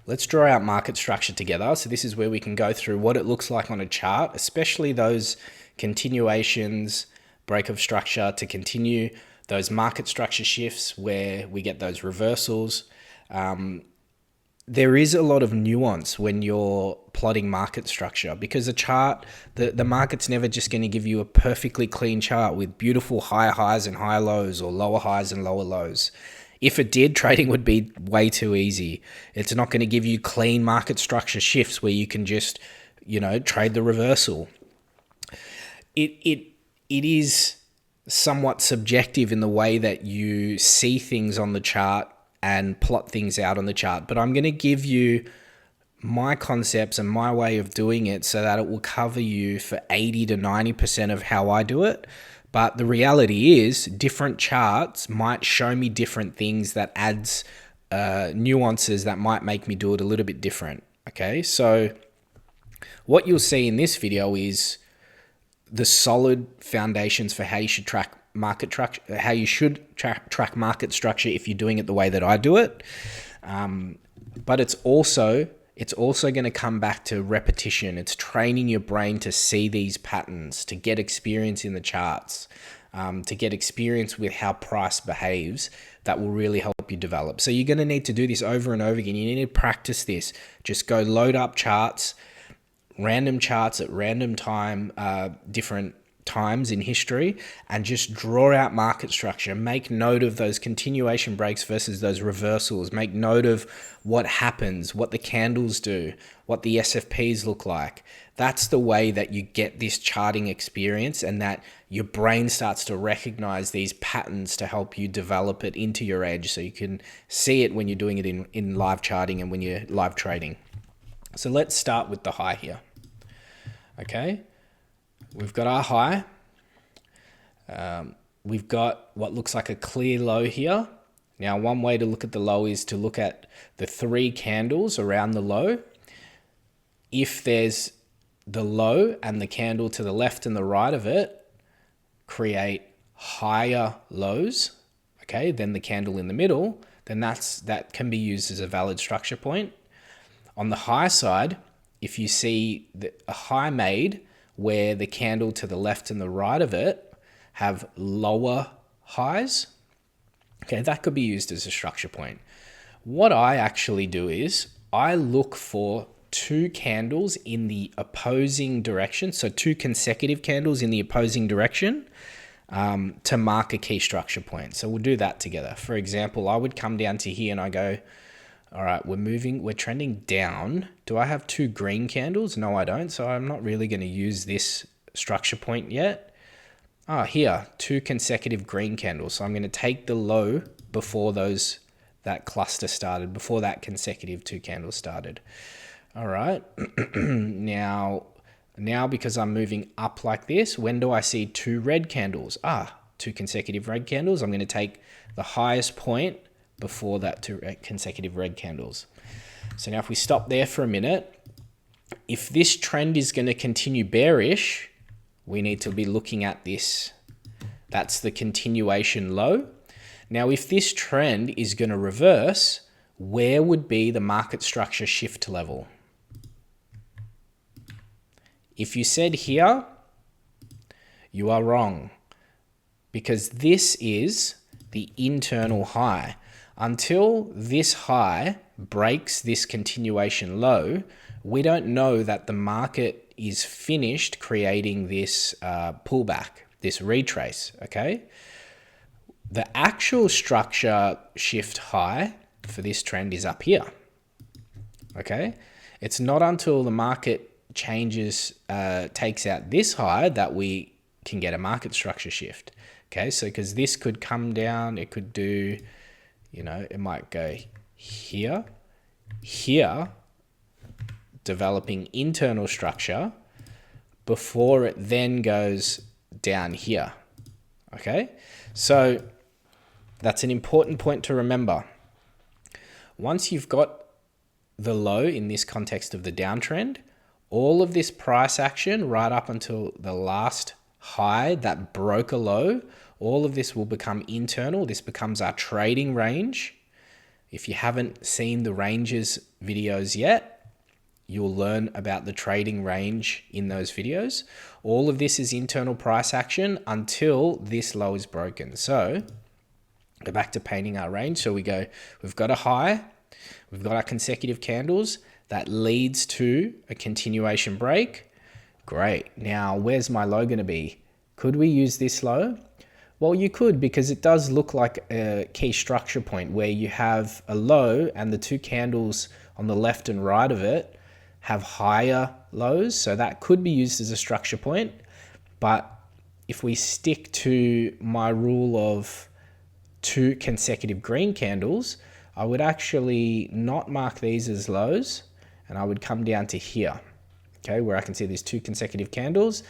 Let's draw out market structure together. So this is where we can go through what it looks like on a chart, especially those continuations, break of structure to continue, those market structure shifts where we get those reversals. There is a lot of nuance when you're plotting market structure because a chart, the market's never just going to give you a perfectly clean chart with beautiful higher highs and higher lows or lower highs and lower lows. If it did, trading would be way too easy. It's not going to give you clean market structure shifts where you can just, trade the reversal. It is somewhat subjective in the way that you see things on the chart and plot things out on the chart. But I'm going to give you my concepts and my way of doing it so that it will cover you for 80 to 90% of how I do it. But the reality is different charts might show me different things that adds nuances that might make me do it a little bit different. Okay, so what you'll see in this video is the solid foundations for how you should track market structure, how you should track market structure if you're doing it the way that I do it. But it's also going to come back to repetition. It's training your brain to see these patterns, to get experience in the charts, to get experience with how price behaves. That will really help you develop. So you're going to need to do this over and over again. You need to practice this. Just go load up charts, random charts at random time, different times in history, and just draw out market structure. Make note of those continuation breaks versus those reversals. Make note of what happens, what the candles do, what the SFPs look like. That's the way that you get this charting experience, and that your brain starts to recognize these patterns to help you develop it into your edge, so you can see it when you're doing it in live charting and when you're live trading. So let's start with the high here. Okay, we've got our high. We've got what looks like a clear low here. Now, one way to look at the low is to look at the 3 candles around the low. If there's the low and the candle to the left and the right of it create higher lows, okay, than the candle in the middle, then that can be used as a valid structure point. On the high side, if you see a high made where the candle to the left and the right of it have lower highs, okay, that could be used as a structure point. What I actually do is I look for 2 candles in the opposing direction, so 2 consecutive candles in the opposing direction to mark a key structure point. So we'll do that together. For example, I would come down to here and I go, all right, we're trending down. Do I have 2 green candles? No, I don't. So I'm not really going to use this structure point yet. Here, 2 consecutive green candles. So I'm going to take the low before that cluster started, before that consecutive 2 candles started. All right. Now because I'm moving up like this, when do I see 2 red candles? 2 consecutive red candles. I'm going to take the highest point before that 2 consecutive red candles. So now if we stop there for a minute, if this trend is going to continue bearish, we need to be looking at this. That's the continuation low. Now, if this trend is going to reverse, where would be the market structure shift level? If you said here, you are wrong, because this is the internal high. Until this high breaks this continuation low, we don't know that the market is finished creating this pullback, this retrace, okay? The actual structure shift high for this trend is up here, okay? It's not until the market changes, takes out this high that we can get a market structure shift, okay? So because this could come down, it could do, it might go here, developing internal structure before it then goes down here, okay? So that's an important point to remember. Once you've got the low in this context of the downtrend, all of this price action right up until the last high that broke a low, all of this will become internal. This becomes our trading range. If you haven't seen the ranges videos yet, you'll learn about the trading range in those videos. All of this is internal price action until this low is broken. So go back to painting our range. So we've got a high, we've got our consecutive candles that leads to a continuation break. Great. Now, where's my low going to be? Could we use this low? Well, you could, because it does look like a key structure point where you have a low and the two candles on the left and right of it have higher lows. So that could be used as a structure point. But if we stick to my rule of 2 consecutive green candles, I would actually not mark these as lows, and I would come down to here, okay, where I can see these 2 consecutive candles.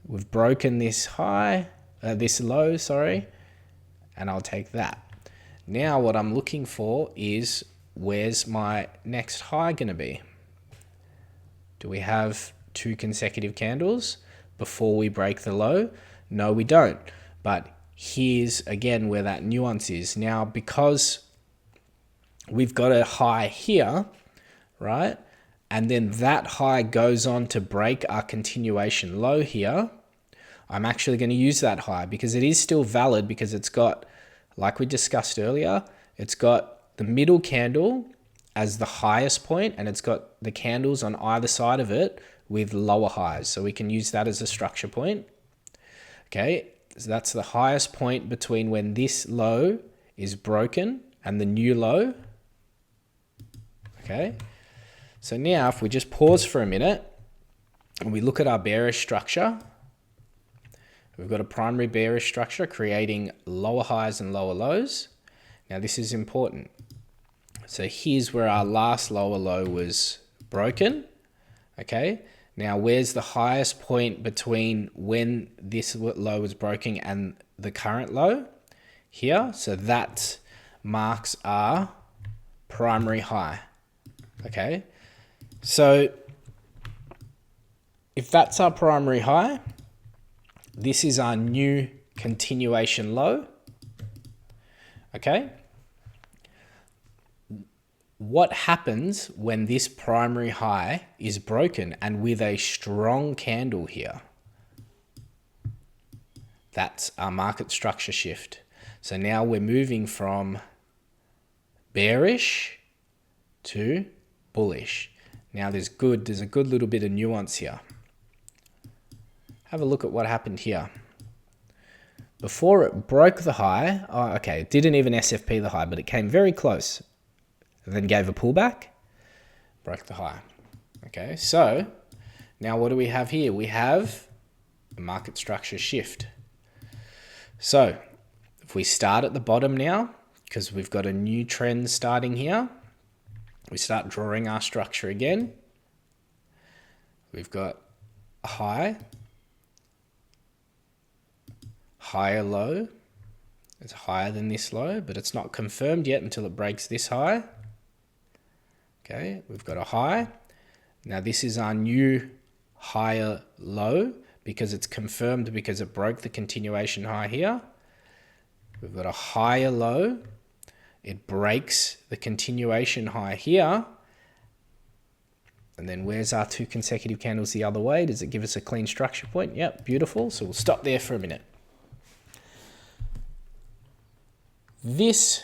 We've broken this high, this low, sorry, and I'll take that. Now what I'm looking for is, where's my next high going to be? Do we have 2 consecutive candles before we break the low? No, we don't. But here's again where that nuance is. Now, because we've got a high here, right? And then that high goes on to break our continuation low here. I'm actually going to use that high because it is still valid, because it's got, like we discussed earlier, it's got the middle candle as the highest point, and it's got the candles on either side of it with lower highs. So we can use that as a structure point. Okay, so that's the highest point between when this low is broken and the new low. Okay, so now if we just pause for a minute and we look at our bearish structure, we've got a primary bearish structure creating lower highs and lower lows. Now this is important. So here's where our last lower low was broken. Okay, now where's the highest point between when this low was broken and the current low? Here. So that marks our primary high. Okay, so if that's our primary high, this is our new continuation low. Okay, what happens when this primary high is broken and with a strong candle here? That's our market structure shift. So now we're moving from bearish to bullish. Now there's a good little bit of nuance here. Have a look at what happened here. Before it broke the high, okay, it didn't even SFP the high, but it came very close. And then gave a pullback, broke the high. Okay, so now what do we have here? We have a market structure shift. So if we start at the bottom now, because we've got a new trend starting here, we start drawing our structure again. We've got a high, higher low. It's higher than this low, but it's not confirmed yet until it breaks this high. Okay, we've got a high. Now this is our new higher low because it's confirmed because it broke the continuation high here. We've got a higher low. It breaks the continuation high here. And then where's our 2 consecutive candles the other way? Does it give us a clean structure point? Yep, beautiful. So we'll stop there for a minute. This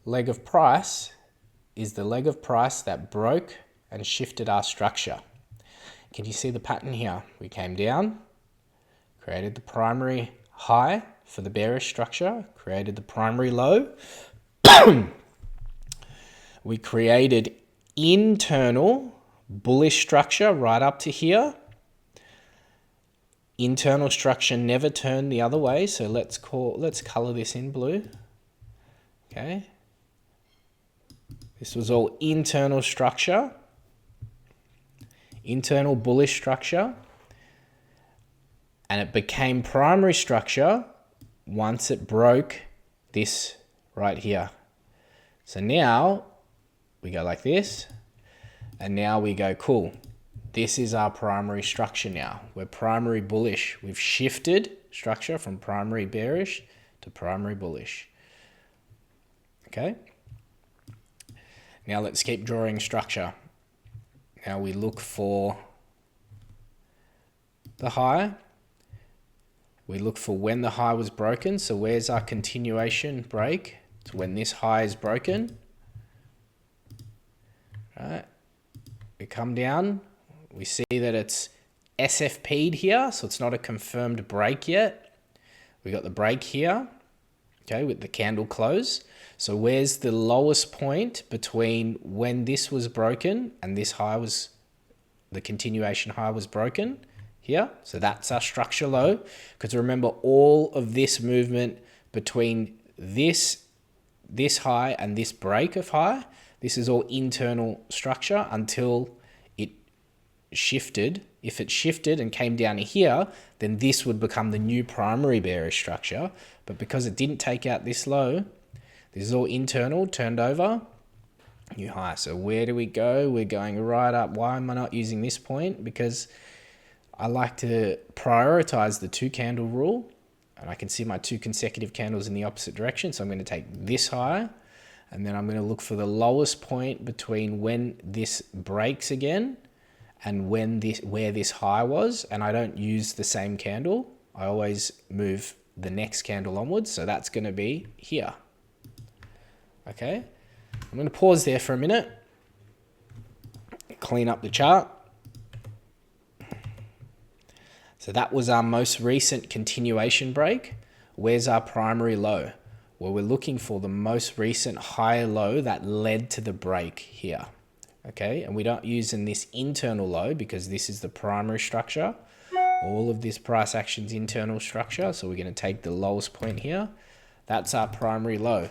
leg of price is the leg of price that broke and shifted our structure. Can you see the pattern here? We came down, created the primary high for the bearish structure, created the primary low. We created internal bullish structure right up to here. Internal structure never turned the other way, so let's color this in blue. Okay. This was all internal structure, internal bullish structure, and it became primary structure once it broke this right here. So now we go like this, and now we go, cool, this is our primary structure now. We're primary bullish. We've shifted structure from primary bearish to primary bullish. Okay. Now let's keep drawing structure. Now we look for the high. We look for when the high was broken. So where's our continuation break? It's when this high is broken. Right. We come down. We see that it's SFP'd here, so it's not a confirmed break yet. We got the break here, okay, with the candle close. So where's the lowest point between when this was broken and this high was, the continuation high was broken? Here. So that's our structure low. Because remember, all of this movement between this high and this break of high, this is all internal structure until it shifted. If it shifted and came down here, then this would become the new primary bearish structure. But because it didn't take out this low, this is all internal, turned over, new high. So where do we go? We're going right up. Why am I not using this point? Because I like to prioritize the 2 candle rule, and I can see my 2 consecutive candles in the opposite direction. So I'm going to take this high, and then I'm going to look for the lowest point between when this breaks again and when where this high was. And I don't use the same candle. I always move the next candle onwards. So that's going to be here. Okay. I'm going to pause there for a minute, clean up the chart. So that was our most recent continuation break. Where's our primary low? Well, we're looking for the most recent high low that led to the break here. Okay, and we don't use in this internal low because this is the primary structure. All of this price action's internal structure. So we're going to take the lowest point here. That's our primary low.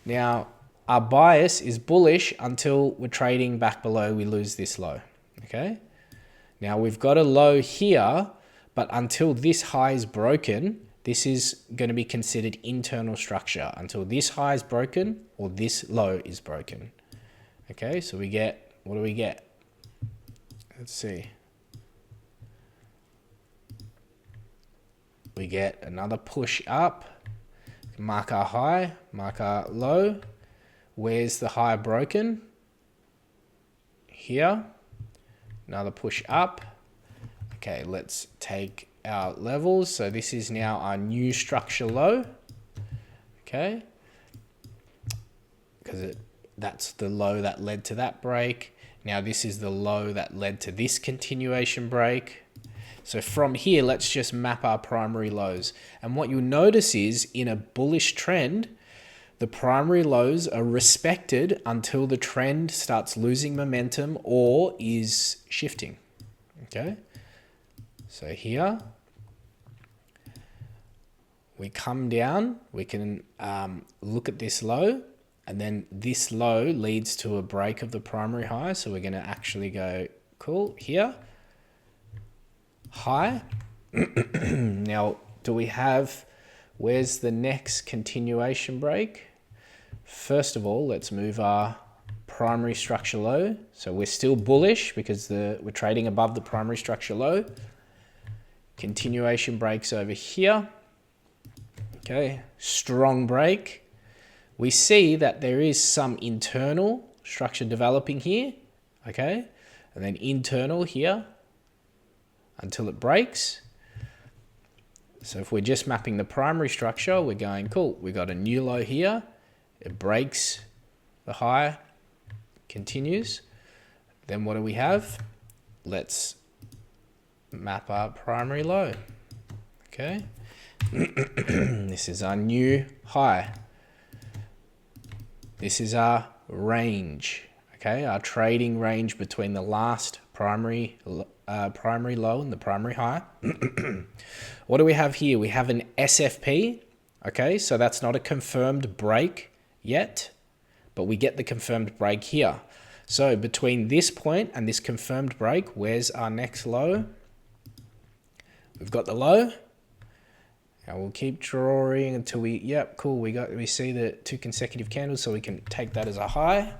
Now, our bias is bullish until we're trading back below, we lose this low. Okay, now we've got a low here. But until this high is broken, this is going to be considered internal structure until this high is broken or this low is broken. Okay, so we get, what do we get? Let's see. We get another push up, mark our high, mark our low. Where's the high broken? Here. Another push up. Okay, let's take our levels. So this is now our new structure low. Okay, because that's the low that led to that break. Now this is the low that led to this continuation break. So from here, let's just map our primary lows. And what you'll notice is in a bullish trend, the primary lows are respected until the trend starts losing momentum or is shifting. Okay. So here, we come down, we can look at this low, and then this low leads to a break of the primary high. So we're going to actually go, cool, here, high. Now, do we have, where's the next continuation break? First of all, let's move our primary structure low. So we're still bullish because we're trading above the primary structure low. Continuation breaks over here. Okay, strong break. We see that there is some internal structure developing here. Okay, and then internal here until it breaks. So if we're just mapping the primary structure, we're going, cool, we got a new low here. It breaks the high, continues. Then what do we have? Let's map our primary low. Okay. This is our new high. This is our range. Okay, our trading range between the last primary low and the primary high. What do we have here? We have an SFP. Okay, so that's not a confirmed break yet, but we get the confirmed break here. So between this point and this confirmed break, where's our next low? We've got the low. Now we'll keep drawing until we, yep, cool. We see the 2 consecutive candles, so we can take that as a high.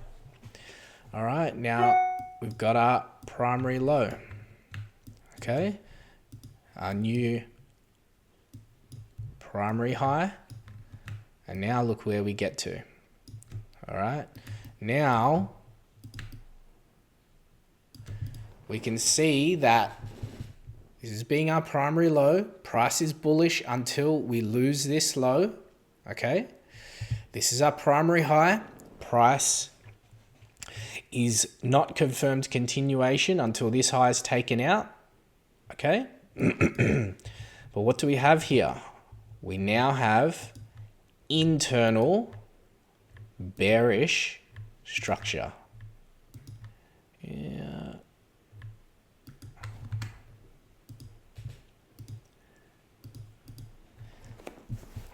All right, now we've got our primary low. Okay, our new primary high. And now look where we get to. All right, now we can see that this is being our primary low. Price is bullish until we lose this low. Okay. This is our primary high. Price is not confirmed continuation until this high is taken out. Okay. But what do we have here? We now have internal bearish structure. Yeah.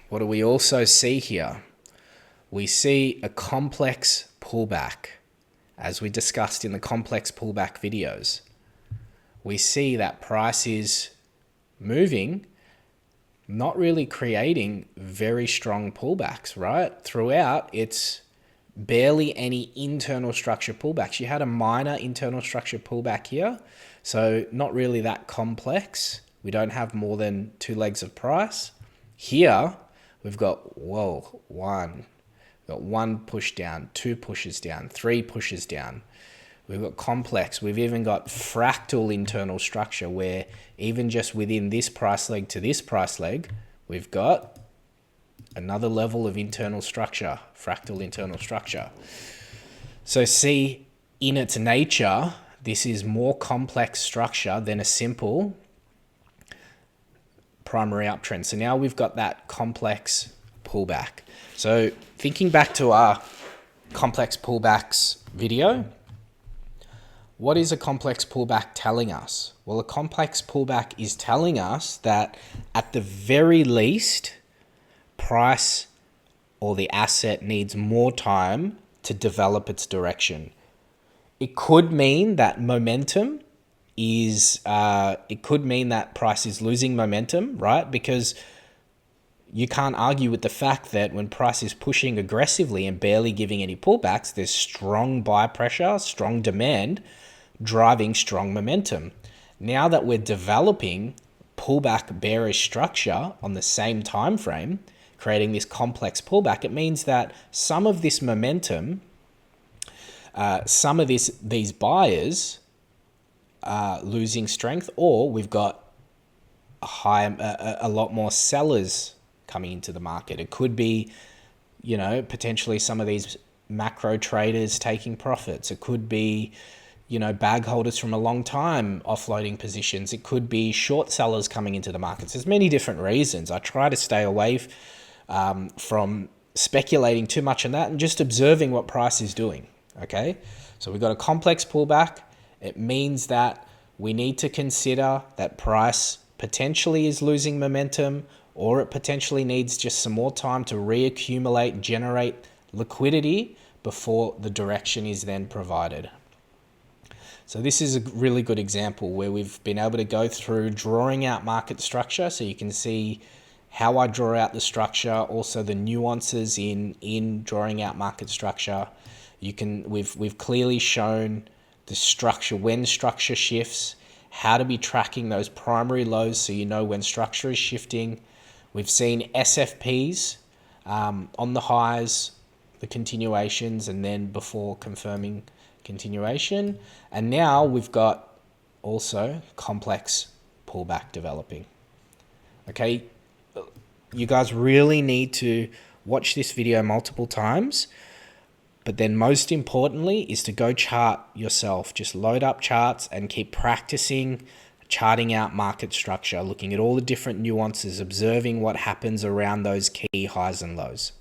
What do we also see here? We see a complex pullback, as we discussed in the complex pullback videos. We see that price is moving, not really creating very strong pullbacks, right? Throughout, it's barely any internal structure pullbacks. You had a minor internal structure pullback here, so not really that complex. We don't have more than two legs of price. Here, we've got, we've got one push down, two pushes down, three pushes down. We've got complex. We've even got fractal internal structure where even just within this price leg to this price leg, we've got another level of internal structure, fractal internal structure. So see, in its nature, this is more complex structure than a simple primary uptrend. So now we've got that complex pullback. So thinking back to our complex pullbacks video, what is a complex pullback telling us? Well, a complex pullback is telling us that at the very least, price or the asset needs more time to develop its direction. It could mean that momentum is, it could mean that price is losing momentum, right? Because you can't argue with the fact that when price is pushing aggressively and barely giving any pullbacks, there's strong buy pressure, strong demand, driving strong momentum. Now that we're developing pullback bearish structure on the same time frame, creating this complex pullback, it means that some of this momentum, some of these buyers are losing strength, or we've got a lot more sellers coming into the market. It could be, potentially some of these macro traders taking profits. It could be, bag holders from a long time offloading positions. It could be short sellers coming into the markets. There's many different reasons. I try to stay away from speculating too much on that and just observing what price is doing. Okay, so we've got a complex pullback. It means that we need to consider that price potentially is losing momentum, or it potentially needs just some more time to reaccumulate, generate liquidity before the direction is then provided. So this is a really good example where we've been able to go through drawing out market structure, so you can see how I draw out the structure, also the nuances in drawing out market structure. We've clearly shown the structure, when structure shifts, how to be tracking those primary lows so you know when structure is shifting. We've seen SFPs on the highs, the continuations, and then before confirming continuation. And now we've got also complex pullback developing. Okay, you guys really need to watch this video multiple times, but then most importantly is to go chart yourself. Just load up charts and keep practicing charting out market structure, looking at all the different nuances, observing what happens around those key highs and lows.